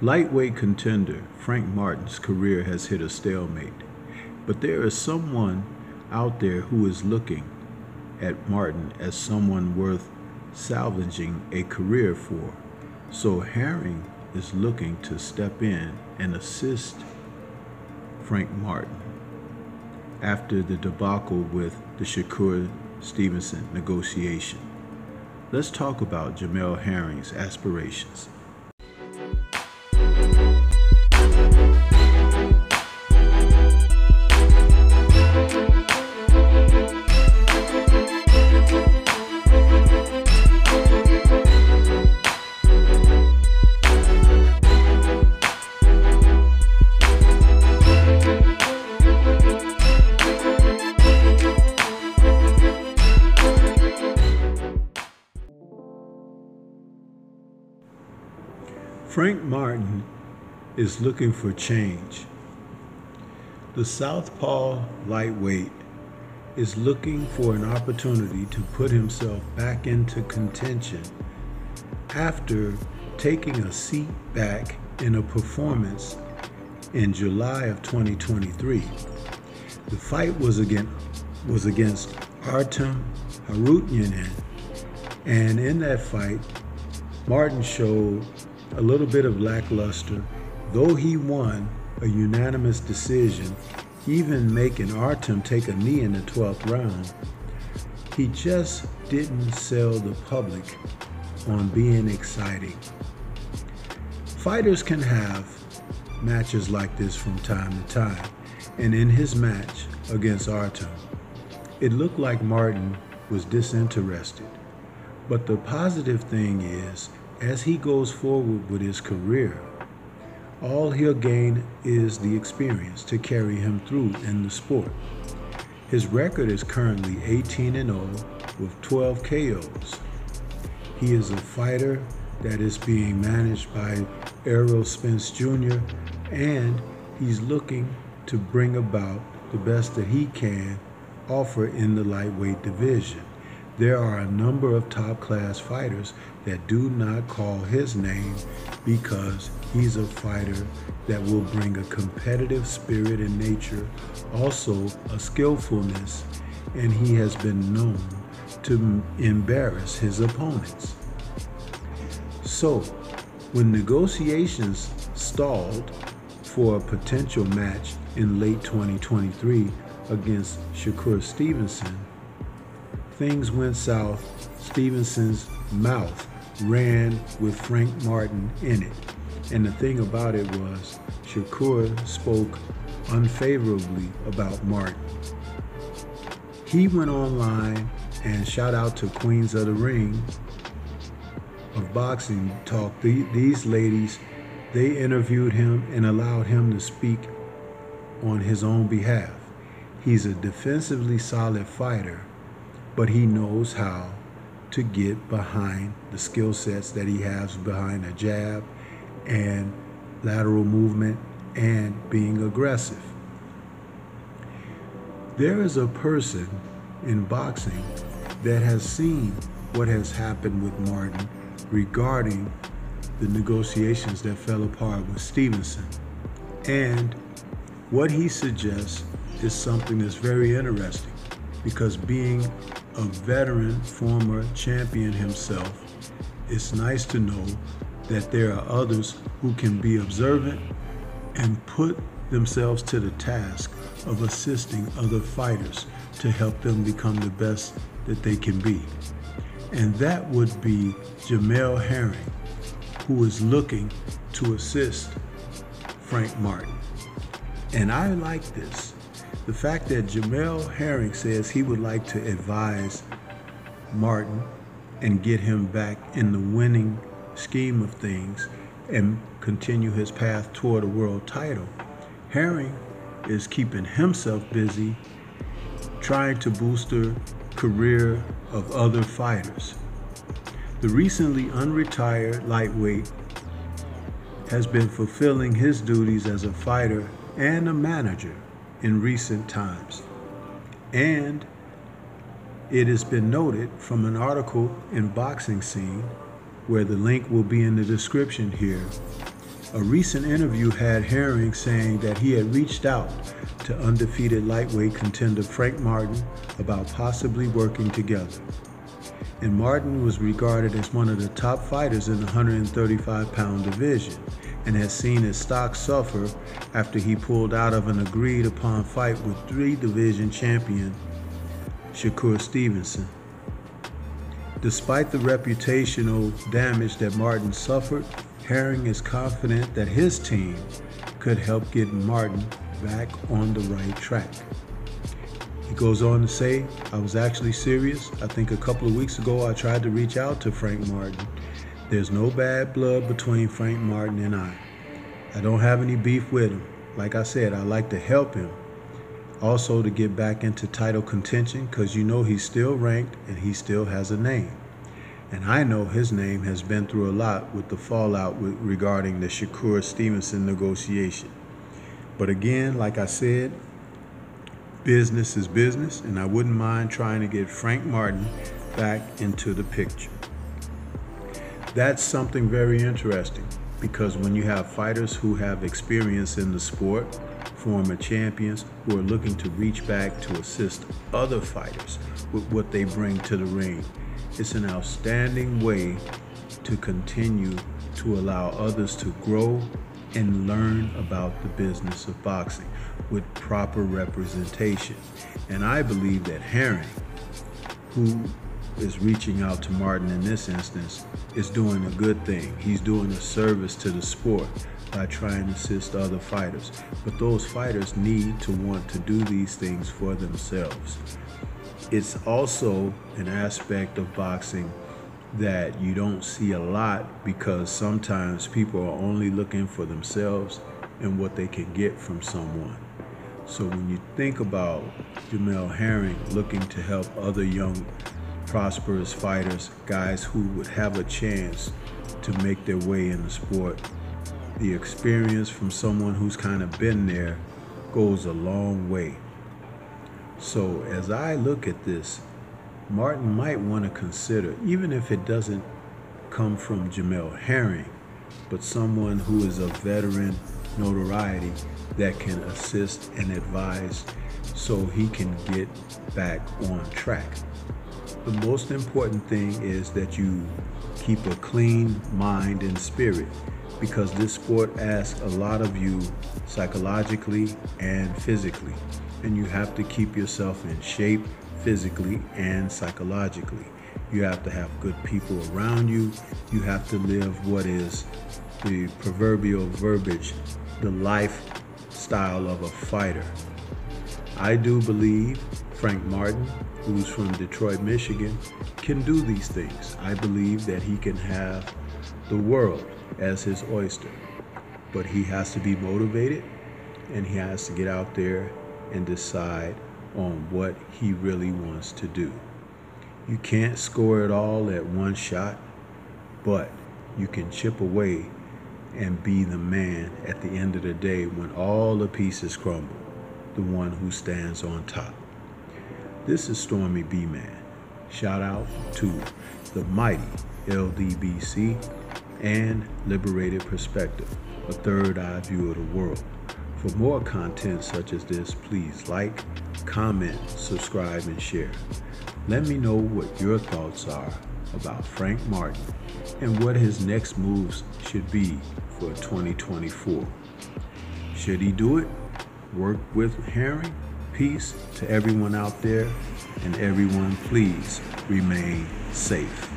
Lightweight contender Frank Martin's career has hit a stalemate, but there is someone out there who is looking at Martin as someone worth salvaging a career for. So Herring is looking to step in and assist Frank Martin after the debacle with the Shakur Stevenson negotiation. Let's talk about Jamel Herring's aspirations. Frank Martin is looking for change. The Southpaw lightweight is looking for an opportunity to put himself back into contention after taking a seat back in a performance in July of 2023. The fight was against Artem Harutyunyan, and in that fight, Martin showed a little bit of lackluster, though he won a unanimous decision, even making Artem take a knee in the 12th round. He just didn't sell the public on being exciting. Fighters can have matches like this from time to time, and in his match against Artem, it looked like Martin was disinterested. But the positive thing is, as he goes forward with his career, all he'll gain is the experience to carry him through in the sport. His record is currently 18-0 with 12 KOs. He is a fighter that is being managed by Errol Spence Jr., and he's looking to bring about the best that he can offer in the lightweight division. There are a number of top-class fighters that do not call his name because he's a fighter that will bring a competitive spirit and nature, also a skillfulness, and he has been known to embarrass his opponents. So, when negotiations stalled for a potential match in late 2023 against Shakur Stevenson, things went south. Stevenson's mouth ran with Frank Martin in it. And the thing about it was, Shakur spoke unfavorably about Martin. He went online and shout out to Queens of the Ring of Boxing Talk. These ladies, they interviewed him and allowed him to speak on his own behalf. He's a defensively solid fighter, but he knows how to get behind the skill sets that he has behind a jab and lateral movement and being aggressive. There is a person in boxing that has seen what has happened with Martin regarding the negotiations that fell apart with Stevenson. And what he suggests is something that's very interesting, because being a veteran, former champion himself, it's nice to know that there are others who can be observant and put themselves to the task of assisting other fighters to help them become the best that they can be. And that would be Jamel Herring, who is looking to assist Frank Martin. And I like this. The fact that Jamel Herring says he would like to advise Martin and get him back in the winning scheme of things and continue his path toward a world title. Herring is keeping himself busy trying to boost the career of other fighters. The recently unretired lightweight has been fulfilling his duties as a fighter and a manager in recent times. And it has been noted from an article in Boxing Scene, where the link will be in the description here, A recent interview had Herring saying that he had reached out to undefeated lightweight contender Frank Martin about possibly working together. And Martin was regarded as one of the top fighters in the 135-pound division and has seen his stock suffer after he pulled out of an agreed upon fight with 3-division champion Shakur Stevenson. Despite the reputational damage that Martin suffered, Herring is confident that his team could help get Martin back on the right track. He goes on to say, "I was actually serious. I think a couple of weeks ago I tried to reach out to Frank Martin. There's no bad blood between Frank Martin and I. I don't have any beef with him. Like I said, I like to help him. Also to get back into title contention because you know he's still ranked and he still has a name. And I know his name has been through a lot with the fallout regarding the Shakur Stevenson negotiation. But again, like I said, business is business, and I wouldn't mind trying to get Frank Martin back into the picture." That's something very interesting, because when you have fighters who have experience in the sport, former champions who are looking to reach back to assist other fighters with what they bring to the ring, it's an outstanding way to continue to allow others to grow and learn about the business of boxing with proper representation. And I believe that Herring, who is reaching out to Martin in this instance, is doing a good thing. He's doing a service to the sport by trying to assist other fighters. But those fighters need to want to do these things for themselves. It's also an aspect of boxing that you don't see a lot, because sometimes people are only looking for themselves and what they can get from someone. So when you think about Jamel Herring looking to help other young, prosperous fighters, guys who would have a chance to make their way in the sport, the experience from someone who's kind of been there goes a long way. So as I look at this, Martin might want to consider, even if it doesn't come from Jamel Herring, but someone who is of veteran notoriety that can assist and advise so he can get back on track. The most important thing is that you keep a clean mind and spirit, because this sport asks a lot of you psychologically and physically, and you have to keep yourself in shape physically and psychologically. You have to have good people around you. You have to live what is the proverbial verbiage, the lifestyle of a fighter. I do believe Frank Martin, who's from Detroit, Michigan, can do these things. I believe that he can have the world as his oyster, but he has to be motivated, and he has to get out there and decide on what he really wants to do. You can't score it all at one shot, but you can chip away and be the man at the end of the day when all the pieces crumble, the one who stands on top. This is Stormy B-Man. Shout out to the mighty LDBC and Liberated Perspective, a third eye view of the world. For more content such as this, please like, comment, subscribe, and share. Let me know what your thoughts are about Frank Martin and what his next moves should be for 2024. Should he do it? Work with Herring? Peace to everyone out there, and everyone please remain safe.